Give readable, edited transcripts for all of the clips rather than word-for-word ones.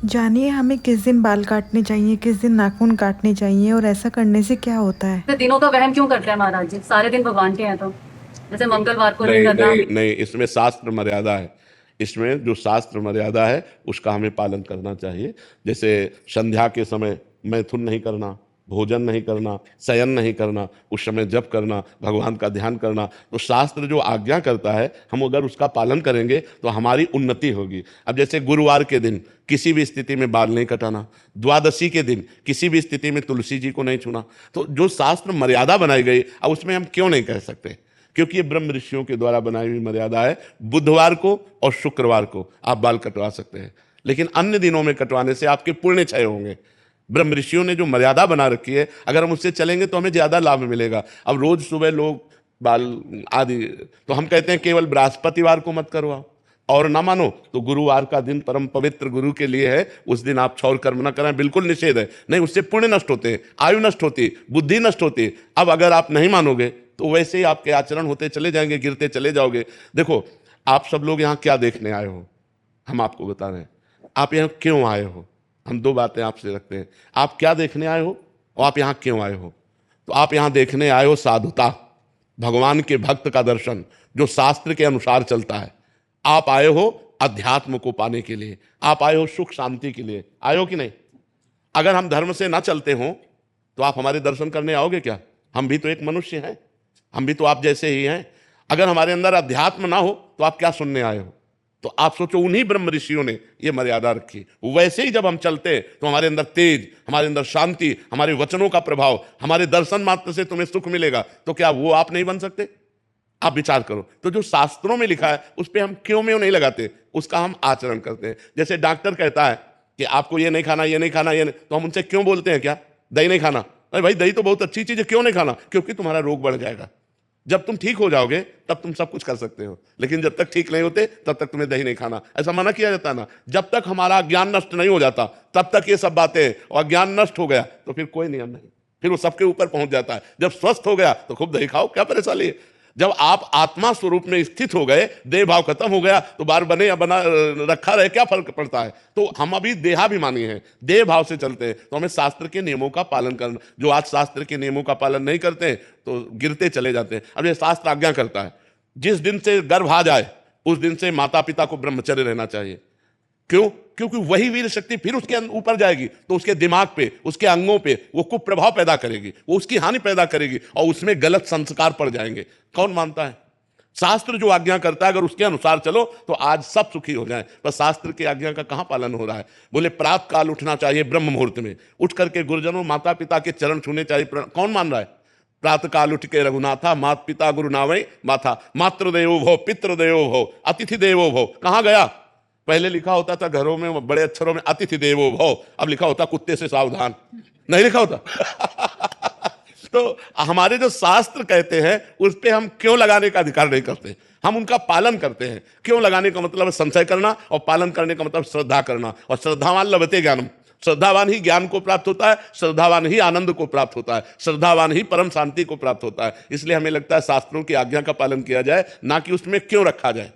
जानिए हमें किस दिन बाल काटने चाहिए, किस दिन नाखून काटने चाहिए और ऐसा करने से क्या होता है। तो दिनों का वहम क्यों करते हैं महाराज जी? सारे दिन भगवान के हैं तो जैसे मंगलवार को नहीं नहीं करना। नहीं नहीं, इसमें शास्त्र मर्यादा है। इसमें जो शास्त्र मर्यादा है उसका हमें पालन करना चाहिए। जैसे संध्या के समय मैथुन नहीं करना, भोजन नहीं करना, शयन नहीं करना, उस समय जप करना, भगवान का ध्यान करना। तो शास्त्र जो आज्ञा करता है हम अगर उसका पालन करेंगे तो हमारी उन्नति होगी। अब जैसे गुरुवार के दिन किसी भी स्थिति में बाल नहीं कटाना, द्वादशी के दिन किसी भी स्थिति में तुलसी जी को नहीं छूना। तो जो शास्त्र मर्यादा बनाई गई अब उसमें हम क्यों नहीं कह सकते, क्योंकि ये ब्रह्म ऋषियों के द्वारा बनाई हुई मर्यादा है। बुधवार को और शुक्रवार को आप बाल कटवा सकते हैं, लेकिन अन्य दिनों में कटवाने से आपके पुण्य क्षय होंगे। ब्रह्म ऋषियों ने जो मर्यादा बना रखी है अगर हम उससे चलेंगे तो हमें ज्यादा लाभ मिलेगा। अब रोज सुबह लोग बाल आदि, तो हम कहते हैं केवल बृहस्पतिवार को मत करवाओ, और ना मानो तो गुरुवार का दिन परम पवित्र गुरु के लिए है, उस दिन आप क्षौर कर्म न करें, बिल्कुल निषेध है। नहीं, उससे पुण्य नष्ट होते हैं, आयु नष्ट होती है, बुद्धि नष्ट होती है। अब अगर आप नहीं मानोगे तो वैसे ही आपके आचरण होते चले जाएंगे, गिरते चले जाओगे। देखो, आप सब लोग यहाँ क्या देखने आए हो, हम आपको बता रहे हैं। आप यहाँ क्यों आए हो, हम दो बातें आपसे रखते हैं। आप क्या देखने आए हो और आप यहाँ क्यों आए हो। तो आप यहाँ देखने आए हो साधुता, भगवान के भक्त का दर्शन जो शास्त्र के अनुसार चलता है। आप आए हो अध्यात्म को पाने के लिए, आप आए हो सुख शांति के लिए, आए हो कि नहीं। अगर हम धर्म से ना चलते हो तो आप हमारे दर्शन करने आओगे क्या। हम भी तो एक मनुष्य हैं, हम भी तो आप जैसे ही हैं। अगर हमारे अंदर अध्यात्म ना हो तो आप क्या सुनने आए हो। तो आप सोचो, उन्हीं ब्रह्म ऋषियों ने ये मर्यादा रखी। वैसे ही जब हम चलते तो हमारे अंदर तेज, हमारे अंदर शांति, हमारे वचनों का प्रभाव, हमारे दर्शन मात्र से तुम्हें सुख मिलेगा। तो क्या वो आप नहीं बन सकते। आप विचार करो। तो जो शास्त्रों में लिखा है उस पर हम क्यों में नहीं लगाते, उसका हम आचरण करते हैं। जैसे डॉक्टर कहता है कि आपको ये नहीं खाना, ये नहीं खाना, ये नहीं, तो हम उनसे क्यों बोलते हैं क्या, दही नहीं खाना। अरे भाई, दही तो बहुत अच्छी चीज है, क्यों नहीं खाना, क्योंकि तुम्हारा रोग बढ़ जाएगा। जब तुम ठीक हो जाओगे तब तुम सब कुछ कर सकते हो, लेकिन जब तक ठीक नहीं होते तब तक तुम्हें दही नहीं खाना, ऐसा मना किया जाता है ना। जब तक हमारा ज्ञान नष्ट नहीं हो जाता तब तक ये सब बातें, और ज्ञान नष्ट हो गया तो फिर कोई नियम नहीं, फिर वो सबके ऊपर पहुंच जाता है। जब स्वस्थ हो गया तो खूब दही खाओ, क्या परेशानी है। जब आप आत्मा स्वरूप में स्थित हो गए, देह भाव खत्म हो गया, तो बार बने या बना रखा रहे, क्या फर्क पड़ता है। तो हम अभी देहाभिमानी हैं, देह भाव से चलते हैं। तो हमें शास्त्र के नियमों का पालन करना। जो आज शास्त्र के नियमों का पालन नहीं करते हैं तो गिरते चले जाते हैं। अब ये शास्त्र आज्ञा करता है जिस दिन से गर्भ आ जाए उस दिन से माता पिता को ब्रह्मचर्य रहना चाहिए। क्यों, क्योंकि वही वीर शक्ति फिर उसके ऊपर जाएगी तो उसके दिमाग पे, उसके अंगों पे वो कुप्रभाव पैदा करेगी, वो उसकी हानि पैदा करेगी और उसमें गलत संस्कार पड़ जाएंगे। कौन मानता है। शास्त्र जो आज्ञा करता है अगर उसके अनुसार चलो तो आज सब सुखी हो जाए। पर शास्त्र की आज्ञा का कहां पालन हो रहा है। बोले प्रातः काल उठना चाहिए, ब्रह्म मुहूर्त में उठ करके गुरुजनों माता पिता के चरण छूने चाहिए। कौन मान रहा है। प्रातः काल उठ के रघुनाथा, माता पिता गुरु नावै माथा, मातृदेवो भव पितृदेवो भव अतिथि देवो भव। कहां गया। पहले लिखा होता था घरों में बड़े अक्षरों में अतिथि देवो भव, अब लिखा होता कुत्ते से सावधान, नहीं लिखा होता। तो हमारे जो शास्त्र कहते हैं उस पे हम क्यों लगाने का अधिकार नहीं करते, हम उनका पालन करते हैं। क्यों लगाने का मतलब है संशय करना, और पालन करने का मतलब श्रद्धा करना। और श्रद्धावान लभते ज्ञानम, श्रद्धावान ही ज्ञान को प्राप्त होता है, श्रद्धावान ही आनंद को प्राप्त होता है, श्रद्धावान ही परम शांति को प्राप्त होता है। इसलिए हमें लगता है शास्त्रों की आज्ञा का पालन किया जाए, ना कि उसमें क्यों रखा जाए।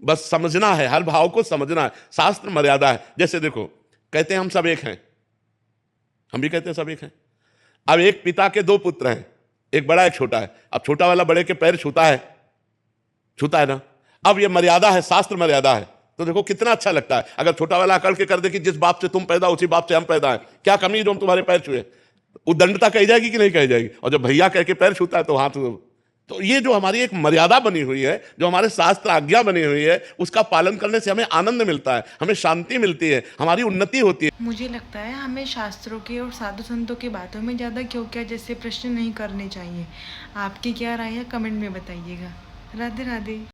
बस समझना है, हर भाव को समझना है। शास्त्र मर्यादा है। जैसे देखो, कहते हैं हम सब एक हैं, हम भी कहते हैं सब एक हैं। अब एक पिता के दो पुत्र हैं, एक बड़ा एक छोटा है। अब छोटा वाला बड़े के पैर छूता है, छूता है ना। अब ये मर्यादा है, शास्त्र मर्यादा है। तो देखो कितना अच्छा लगता है अगर छोटा वाला अकड़ के कर दे कि जिस बाप से तुम पैदा उसी बाप से हम पैदा हैं, क्या कमी है जो हम तुम्हारे पैर छुए। उदंडता कही जाएगी कि नहीं कही जाएगी। और जब भैया कह के पैर छूता है तो हाथ। तो ये जो हमारी एक मर्यादा बनी हुई है, जो हमारे शास्त्र आज्ञा बनी हुई है, उसका पालन करने से हमें आनंद मिलता है, हमें शांति मिलती है, हमारी उन्नति होती है। मुझे लगता है हमें शास्त्रों के और साधु संतों की बातों में ज़्यादा क्यों क्या जैसे प्रश्न नहीं करने चाहिए। आपकी क्या राय है, कमेंट में बताइएगा। राधे राधे।